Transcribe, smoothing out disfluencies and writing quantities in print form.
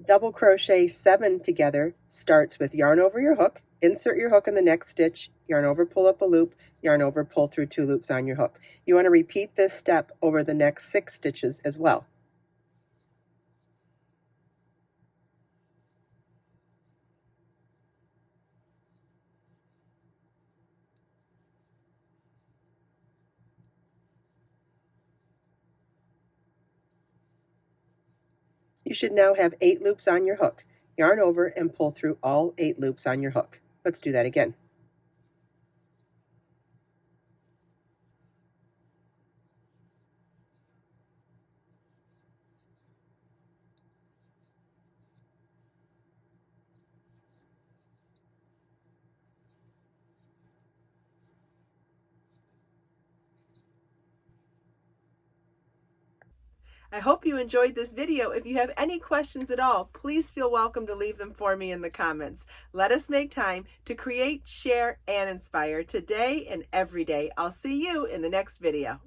Double crochet 7 together starts with yarn over your hook, insert your hook in the next stitch, yarn over, pull up a loop, yarn over, pull through 2 loops on your hook. You want to repeat this step over the next 6 stitches as well. You should now have 8 loops on your hook. Yarn over and pull through all 8 loops on your hook. Let's do that again. I hope you enjoyed this video. If you have any questions at all, please feel welcome to leave them for me in the comments. Let us make time to create, share, and inspire today and every day. I'll see you in the next video.